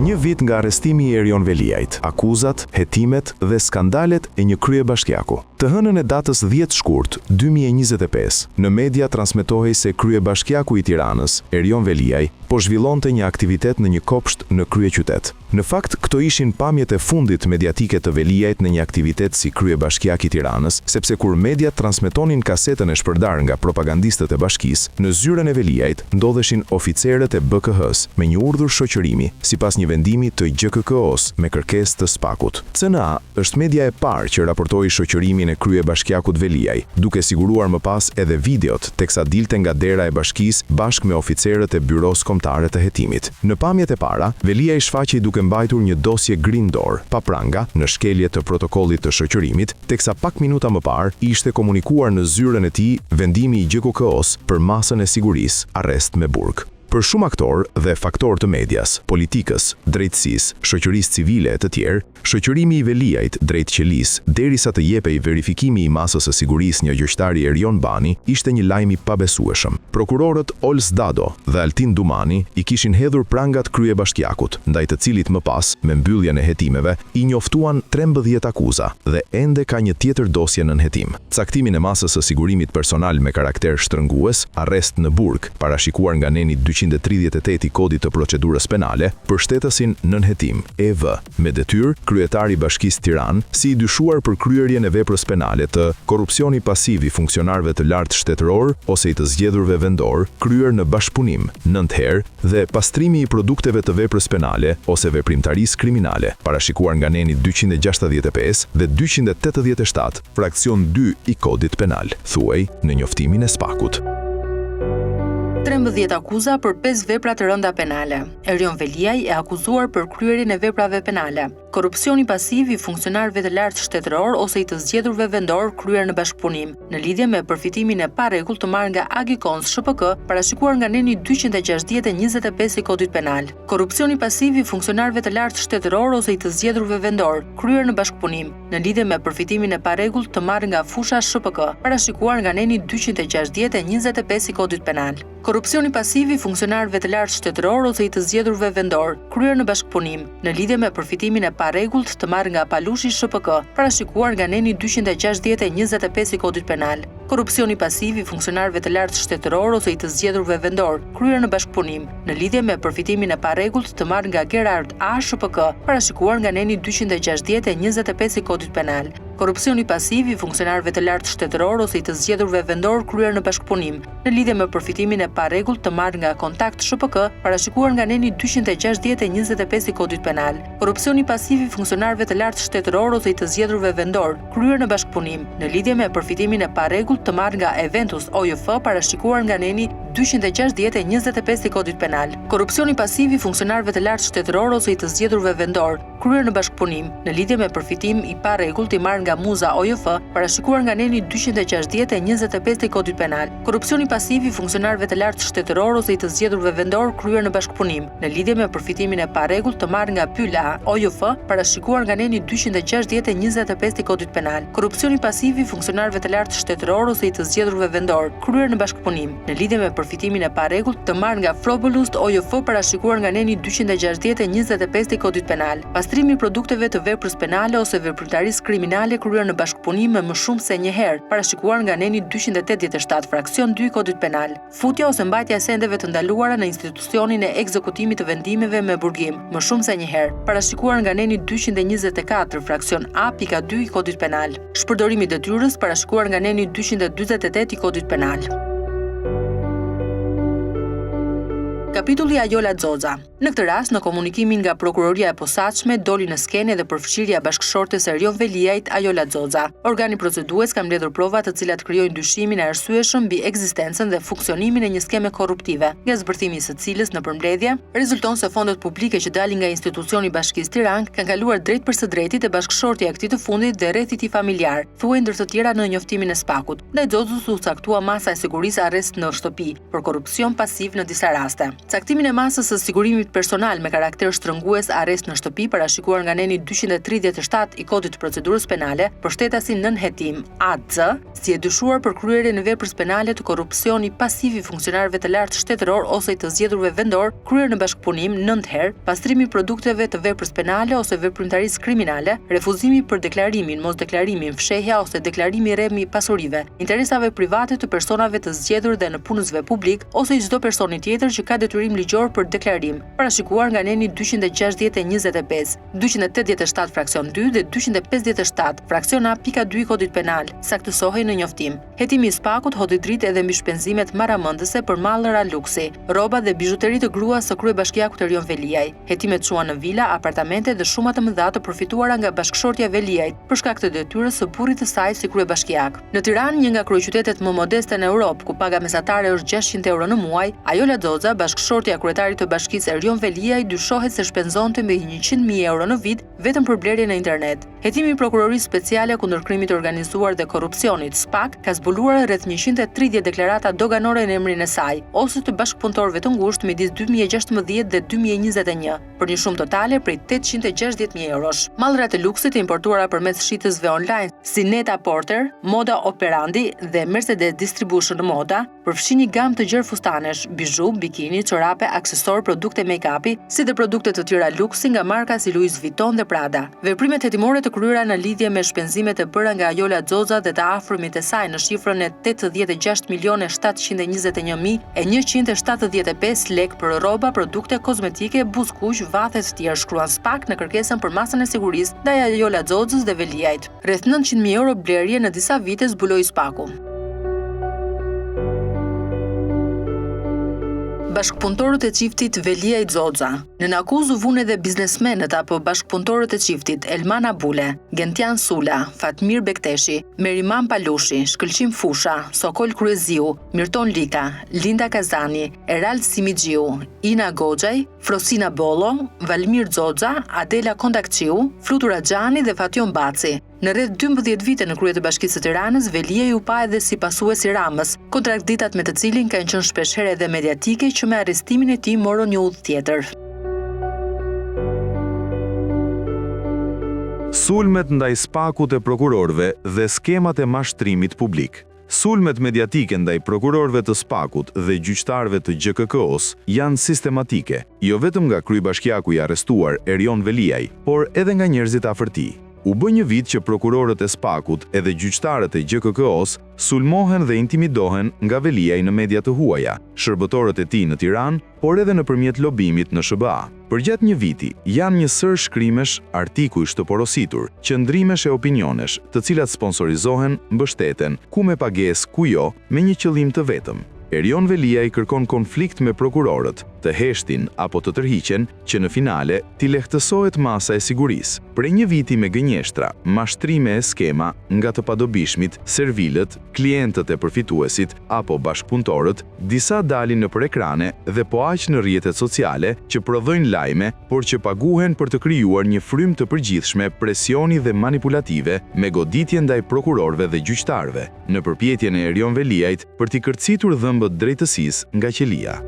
Një vit nga arrestimi i Erion Veliajt, akuzat, hetimet dhe skandalet e një kryebashkiaku. Të hënën e datës 10 shkurt 2025, në media transmetohej se kryebashkiaku i Tiranës, Erion Veliaj, po zhvillonte një aktivitet në një kopsht në kryeqytet. Në fakt, këto ishin pamjet e fundit mediatike të Veliajt në një aktivitet si kryebashkiak i Tiranës, sepse kur mediat transmetonin kasetën e shpërdar nga propagandistët e bashkisë, në zyren e Veliajt ndodheshin oficerët e BKH-s me një urdhër shoqërimi, sipas një vendimi të GKK-s me kërkesë të SPAK-ut. CNA është media e parë që raportoi shoqërimin e kryebashkiakut Veliaj, duke siguruar më pas edhe videot teksa dilte nga dera e bashkisë bashkë me oficerët e byros kombëtare të hetimit. Në pamjet e para, Veliaj shfaqej duke mbajtur një dosje Green Door, pa pranga, në shkelje të protokollit të shoqërimit, teksa pak minuta më parë ishte komunikuar në zyren e tij vendimi i GKK-s për masën e sigurisë, arrest me burg. Për shumë aktor dhe faktor të medias, politikës, drejtësisë, shoqërisë civile e të tjerë, shoqërimi i Veliajt drejt qelisë, derisa të jepej verifikimi i masës së sigurisë një gjyqtari Erion Bani, ishte një lajm i pabesueshëm. Prokurorët Ols Dado dhe Altin Dumani i kishin hedhur prangat kryebashkiakut, ndaj të cilit më pas, me mbylljen e hetimeve, i njoftuan 13 akuza dhe ende ka një tjetër dosje nën hetim. Caktimin e masës së sigurimit personal me karakter shtrëngues, arrest në burg, parashikuar nga neni 238 i kodit të procedurës penale, për shtetësin nën hetim, EV, me detyrë, kryetari i Bashkisë Tiranë, si i dyshuar për kryerjen e veprës penale të korrupsioni pasiv i funksionarëve të lartë shtetëror ose i të zgjedhurve vendor, kryer në bashkëpunim 9 herë dhe pastrimi i produkteve të veprës penale ose veprimtarisë kriminale, parashikuar nga neni 265 dhe 287, fraksion 2 i kodit penal, thuaj në njoftimin e SPAK-ut. 13 akuza për 5 vepra të rënda penale. Erion Veliaj e akuzuar për kryerjen e veprave penale. Korrupsioni pasiv i funksionarëve të lartë shtetëror ose i të zgjedhurve vendor kryer në bashkëpunim, në lidhje me përfitimin e parregullt të marrë nga Agikons SHPK, parashikuar nga neni 260/25 i kodit penal. Korrupsioni pasiv i funksionarëve të lartë shtetëror ose i të zgjedhurve vendor kryer në bashkëpunim, në lidhje me përfitimin e parregullt të marrë nga fusha SHPK, parashikuar nga neni 260/25 i kodit penal. Korrupsioni pasiv i funksionarëve të lartë shtetëror ose i të zgjedhurve vendor kryer në bashkëpunim, në lidhje me përfitimin e parregullt të marrë nga palushi SHPK, parashikuar nga neni 260/25 i kodit penal. Korrupsioni pasiv i funksionarëve të lartë shtetëror ose i të zgjedhurve vendor kryer në bashkëpunim, në lidhje me përfitimin e parregullt të marrë nga Gerard A SHPK, parashikuar nga neni 260/25 i kodit penal. Korrupsioni pasiv i funksionarëve të lartë shtetëror ose i të zgjedhurve vendor kryer në bashkëpunim, në lidhje me përfitimin e parregullt të marrë nga Kontakt SHPK, parashikuar nga neni 260/25 i kodit penal. Korrupsioni pasiv i funksionarëve të lartë shtetëror ose i të zgjedhurve vendor kryer në bashkëpunim, në lidhje me përfitimin e parregullt të marrë nga Eventus OJF, parashikuar nga neni 260/25 i kodit penal. Korrupsioni pasiv i funksionarëve të lartë shtetëror ose i të zgjedhurve vendor kryer në bashkëpunim, në lidhje me përfitim i parregullt i marrë nga Muza OJF, parashikuar nga neni 260/25 i kodit penal. Korrupsioni pasiv i funksionarëve të lartë shtetëror ose i të zgjedhurve vendor kryer në bashkëpunim, në lidhje me përfitimin e parregullt të marrë nga Pyla OJF, parashikuar nga neni 260/25 i kodit penal. Korrupsioni pasiv i funksionarëve të lartë shtetëror ose i të zgjedhurve vendor kryer në bashkëpunim, në lidhje me përfitimin e parregullt të marrë nga Frobulust OJF, parashikuar nga neni 260/25 i kodit penal. Pastrimi i produkteve të veprës penale ose veprimtarisë kriminale kryer në bashkëpunim me më shumë se një herë, parashikuar nga neni 287, fraksion 2 i kodit penal. Futja ose mbajtja e sendeve të ndaluara në institucionin e ekzekutimit të vendimeve me burgim, më shumë se një herë, parashikuar nga neni 224, fraksion A.2 i kodit penal. Shpërdorimi i detyrës, parashikuar nga neni 248 i kodit penal. Kapitulli Ajola Xoxa. Në këtë rast, në komunikimin nga prokuroria e posaçme doli në skenë edhe përfshirja e bashkëshortes Erion Veliajt, Ajola Xoxa. Organi procedues ka mbledhur prova të cilat krijojnë dyshimin e arsyeshëm mbi ekzistencën dhe funksionimin e një skeme korruptive, nga zbërthimi i së cilës në përmbledhje rezulton se fondet publike që dalin nga institucioni i Bashkisë Tiranë kanë kaluar drejt për së drejti te bashkëshortja e këtij të fundit dhe rrethit i tij familjar, thuaj ndër të tjera në njoftimin e SPAK-ut. Ndaj Xoxës u caktua masa e sigurisë arrest në shtëpi për korrupsion pasiv në disa raste. Caktimin e masës së sigurimit personal me karakter shtrëngues arrest në shtëpi parashikuar nga neni 237 i Kodit të Procedurës Penale për shtetasin nën hetim AZ, si e dyshuar për kryerjen e veprës penale të korrupsioni pasiv i funksionarëve të lartë shtetëror ose të zgjedhurve vendor, kryer në bashkëpunim 9 herë, pastrimi i produkteve të veprës penale ose veprimtarisë kriminale, refuzimi për deklarimin, mosdeklarimin, fshehja ose deklarimi i rremi pasurive, interesave private të personave të zgjedhur dhe në punësve publik ose i çdo personi tjetër që ka detyrim ligjor për deklarim, parashikuar nga neni 260/25, 287 fraksion 2 dhe 257 fraksion A pika 2 i Kodit Penal, saktësohej në njoftim. Hetimi i spakut hodhi dritë edhe mbi shpenzimet maramendëse për mallra luksi, rroba dhe bizhuteri të gruas së kryebashkiakut Erion Veliaj. Hetimet shuan në vila, apartamente dhe shuma të mëdha të përfituara nga bashkëshortja e Veliajt për shkak të detyrës së burrit të saj si kryebashkiak. Në Tiranë, një nga kryeqytetet më modeste në Europë, ku paga mesatare është 600 euro në muaj, Ajola Xoxa, bashkëshortja e kryetarit të bashkisë Erion Veliaj, dyshohet se shpenzonte me 100.000 euro në vit vetëm për blerje në internet. Hetimi i Prokurorisë Speciale kundër krimit të organizuar dhe korrupsionit, SPAK, ka zbuluar rreth 130 deklarata doganore në emrin e saj, ose të bashkëpunëtorëve të ngushtë midis 2016 dhe 2021, për një shumë totale prej 860.000 eurosh. Mallrat e luksit e importuara përmes shitësve online si Neta Porter, Moda Operandi dhe Mercedes Distribution Moda, përfshin një gamë të gjerë fustanesh, bizhu, bikini, çorape, aksesor, produkte make-upi, si dhe produkte të tjera luksi nga marka si Louis Vuitton dhe Prada. Veprimet hetimore të kryera në lidhje me shpenzimet e bëra nga Ajola Xoxa dhe të afërmit e saj në shifrën e 86.721.175 lek për rroba, produkte kozmetike, buzëkuq, vathe të tjerë, shkruan SPAK në kërkesën për masën e sigurisë ndaj Ajola Xoxës dhe Veliajt. Rreth 900.000 euro blerje në disa vite zbuloi SPAK-u. Bashkëpunëtorët e çiftit Veliaj Xoxa. Në akuzë vunë edhe biznesmenët apo bashkëpunëtorët e çiftit Elmana Bule, Gentian Sula, Fatmir Bekteshi, Meriman Palushi, Shkëlqim Fusha, Sokol Kryeziu, Mirton Lika, Linda Kazani, Erald Simigjiu, Ina Goxhaj, Frosina Bollo, Valmir Xoxa, Adela Kondakqiu, Flutur Axhani dhe Fatjon Baci. Në rreth 12 vite në krye të Bashkisë së Tiranës, Veliaj u pa edhe si pasues i Ramës, kontraktditat me të cilin kanë qenë shpeshherë edhe mediatike që me arrestimin e tij morën një udhë tjetër. Sulmet ndaj spakut e prokurorëve dhe skemat e mashtrimit publik. Sulmet mediatike ndaj prokurorëve të spakut dhe gjyqtarëve të GKK-s janë sistematike, jo vetëm nga kryebashkiaku i arrestuar Erion Veliaj, por edhe nga njerëzit afër tij. U bë një vit që prokurorët e spakut edhe gjyqtarët e GKK-s sulmohen dhe intimidohen nga Veliaj në media të huaja, shërbëtorët e tij në Tiranë, por edhe nëpërmjet lobimit në SBA. Përgjatë një viti, janë një sër shkrimesh, artikuj shtoporositur, qëndrimesh e opinionesh, të cilat sponsorizohen, mbështeten, ku me pagesë, ku jo, me një qëllim të vetëm. Erion Veliaj kërkon konflikt me prokurorët, të heshtin apo të tërhiqen, që në finale t'i lehtësohet masa e sigurisë. Prej një viti me gënjeshtra, mashtrime e skema nga të padobishmit, servilët, klientët e përfituesit apo bashkëpunëtorët, disa dalin nëpër ekrane dhe po aq në rrjetet sociale që prodhojnë lajme, por që paguhen për të krijuar një frym të përgjithshme presioni dhe manipulative me goditje ndaj prokurorëve dhe gjyqtarëve, në përpjetjen e Erion Veliajt për t'i kërcitur dhëmbët drejtësisë nga qelia.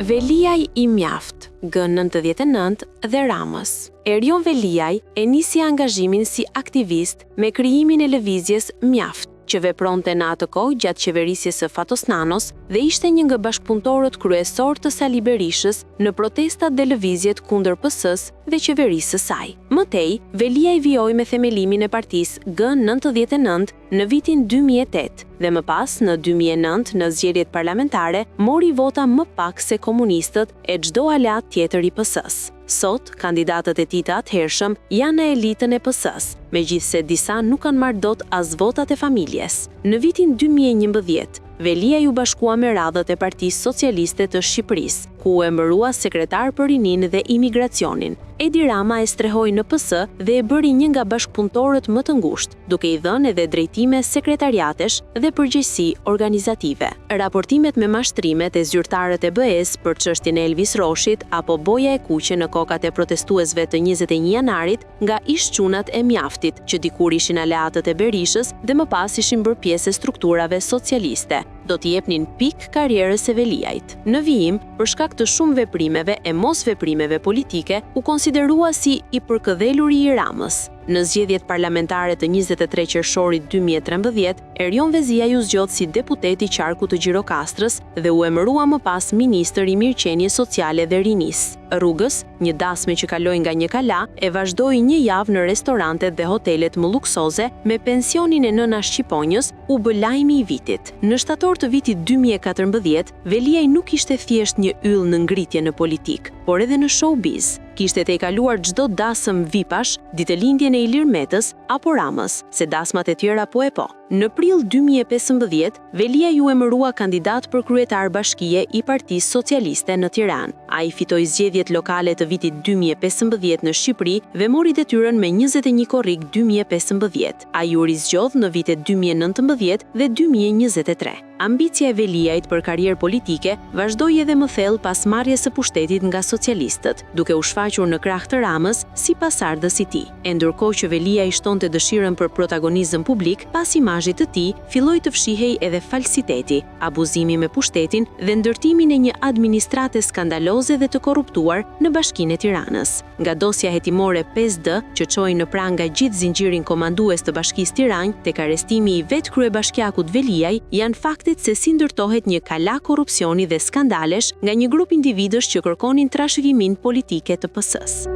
Veliaj i mjaft, G99 dhe Ramës. Erion Veliaj e nisi angazhimin si aktivist me krijimin e lëvizjes Mjaft, që vepronte në atë kohë gjatë qeverisjes së Fatos Nanos dhe ishte një nga bashkëpunëtorët kryesor të Sali Berishës në protestat dhe lëvizjet kundër PS-s dhe qeverisë së saj. Mëtej, Veliaj vijoi me themelimin e partisë G99 në vitin 2008 dhe më pas në 2009 në zgjedhjet parlamentare mori vota më pak se komunistët e çdo aleat tjetër i PS-s. Sot, kandidatët e tij të atëhershëm janë në elitën e PS-s, megjithse disa nuk kanë marrë dot as votat e familjes. Në vitin 2011, Veliaj u bashkua me radhët e Partisë Socialiste të Shqipërisë, ku u emërua sekretar për rinin dhe imigracionin. Edi Rama e strehoi në PS dhe e bëri një nga bashkëpunëtorët më të ngushtë, duke i dhënë edhe drejtime sekretariatesh dhe përgjegjësi organizative. Raportimet me mashtrimet e zyrtarët e BE-s për çështjen e Elvis Roshit apo boja e kuqe në kokat e protestuesve të 21 janarit nga ish-çunat e Mjaftit, që dikur ishin aleatët e Berishës dhe më pas ishin bërë pjesë e strukturave socialiste. do t'i jepnin pik karrierës së Veliajt. Në vijim, për shkak të shumë veprimeve e mos veprimeve politike, u konsiderua si i përkëdheluri i Ramës. Në zgjedhjet parlamentare të 23 qershorit 2013, Erion Vezia u zgjodh si deputet i qarkut të Gjirokastrës dhe u emërua më pas ministër i mirëqenies sociale dhe rinis. Rrugës, një dasme që kaloi nga një kala, e vazhdoi një javë në restorantet dhe hotelet më luksoze me pensionin e nëna Shqiponjës, u bë lajmi i vitit. Në shtator të vitit 2014, Veliaj nuk ishte thjesht një yll në ngritje në politik, por edhe në showbiz. Kishte te i kaluar çdo dasëm vipash, ditëlindjen e Ilir Metës apo Ramës, se dasmat e tjera po e po. Në prill 2015, Veliaj u emërua kandidat për kryetar bashkie i Partisë Socialiste në Tiranë. Ai fitoi zgjedhjet lokale të vitit 2015 në Shqipëri dhe mori detyrën me 21 korrik 2015. Ai u rizgjodh në vitet 2019 dhe 2023. Ambicia e Veliajt për karrierë politike vazhdoi edhe më thellë pas marrjes së pushtetit nga socialistët, duke u shfaqur në krah të Ramës si pasardhës i tij. E ndërkohë që Veliaj shtonte dëshirën për protagonizëm publik, pas imazhit të tij filloi të fshihej edhe falsiteti, abuzimi me pushtetin dhe ndërtimin e një administrate skandaloze dhe të korruptuar në Bashkinë e Tiranës. Nga dosja hetimore 5D, që çoi në prang nga gjithë zinxhirin komandues të Bashkisë Tiranë tek arrestimi i vet kryebashkiakut Veliaj, janë fakte se si ndërtohet një kala korrupsioni dhe skandalesh nga një grup individësh që kërkonin trashëgiminë politike të PS-s.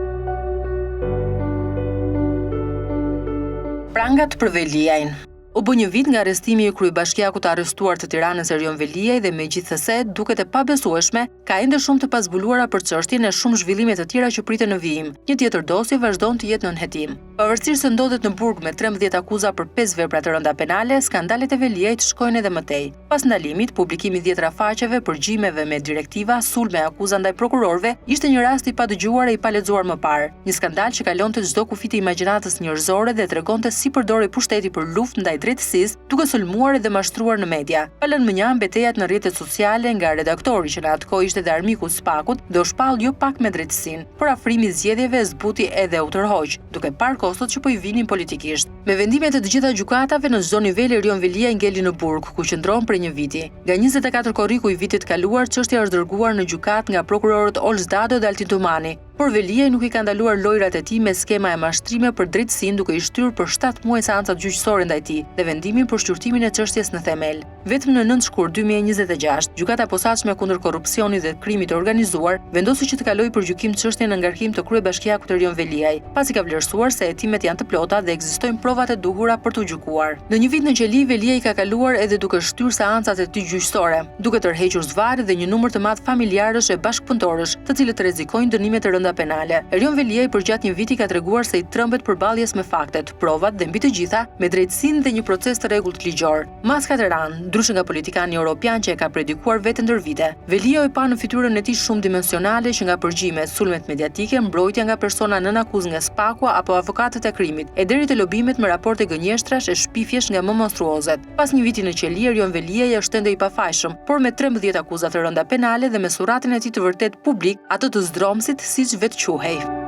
Prangat për Veliajin. U bë një vit nga arrestimi i kryebashkiakut të arrestuar të Tiranës Erion Veliaj dhe megjithatë duket e pabesueshme, ka ende shumë të pazbuluara për çështjen e shumë zhvillime të tjera që priten në vijim. Një tjetër dosje vazhdon të jetë nën hetim. Pavarësisht se ndodhet në burg me 13 akuza për 5 vepra të rënda penale, skandalet e Veliajt shkojnë edhe më tej. Pas ndalimit, publikimi 10 rafaqeve, përgjimeve me direktiva, sulme e akuza ndaj prokurorëve, ishte një rast i padëgjuar e i palexuar më parë. Një skandal që kalonte çdo kufi të imagjinatës njerëzore dhe tregonte si përdori pushteti për luftë ndaj drejtësisë, duke sulmuar dhe mashtruar në media. Palën më një betejat në rrjetet sociale nga redaktori që në atë kohë ishte dhe armiku Spakut dhe u shpall jo pak me drejtësinë. Por afrimi i zgjedhjeve zbuti edhe u tërhoq, duke parë kostot që po i vinin politikisht. Me vendimet e të gjitha gjykatave në çdo nivel, Erion Veliaj ngeli në burg, ku qëndron për një viti. Nga 24 korriku i vitit kaluar, çështja është dërguar në gjykat nga prokurorët Olz Dado dhe Altin Tumani. Por Veliaj nuk i ka ndaluar lojrat e tij me skema e mashtrime për drejtësinë, duke i shtyrë për 7 muaj seancat gjyqësore ndaj tij dhe vendimin për shqyrtimin e çështjes në themel. Vetëm në 9 shkurt 2026, gjykata e posaçme kundër korrupsionit dhe krimit të organizuar vendosi që të kalojë për gjykim çështjen në ngarkim të kryebashkiakut Erion Veliaj, pasi ka vlerësuar se hetimet janë të plota dhe ekzistojnë provat e duhura për t'u gjykuar. Në një vit në qeli, Veliaj ka kaluar edhe duke shtyrë seancat e tij gjyqësore, duke tërhequr zvarr dhe një numër të madh familjarësh e bashkëpunëtorësh, të cilët rrezikojnë dënime të rënda penale. Erion Veliaj përgjatë një viti ka treguar se i trembet përballjes me faktet, provat dhe mbi të gjitha me drejtësinë dhe një proces të rregullt ligjor. Maska të ranë, ndryshe nga politikani europian që e ka predikuar vetë ndër vite, Veliaj pa në fytyrën e tij shumë dimensionale që nga përgjimet, sulmet mediatike, mbrojtja nga persona nën akuzë nga Spaku apo avokatët e krimit, e deri te lobimet me raporte gënjeshtrash e shpifjesh nga më monstruozet. Pas një viti në qeli, Erion Veliaj është ende i pafajshëm, por me 13 akuza të rënda penale dhe me suratin e tij të vërtet publik, atë të zdromsit siç vetë quhej.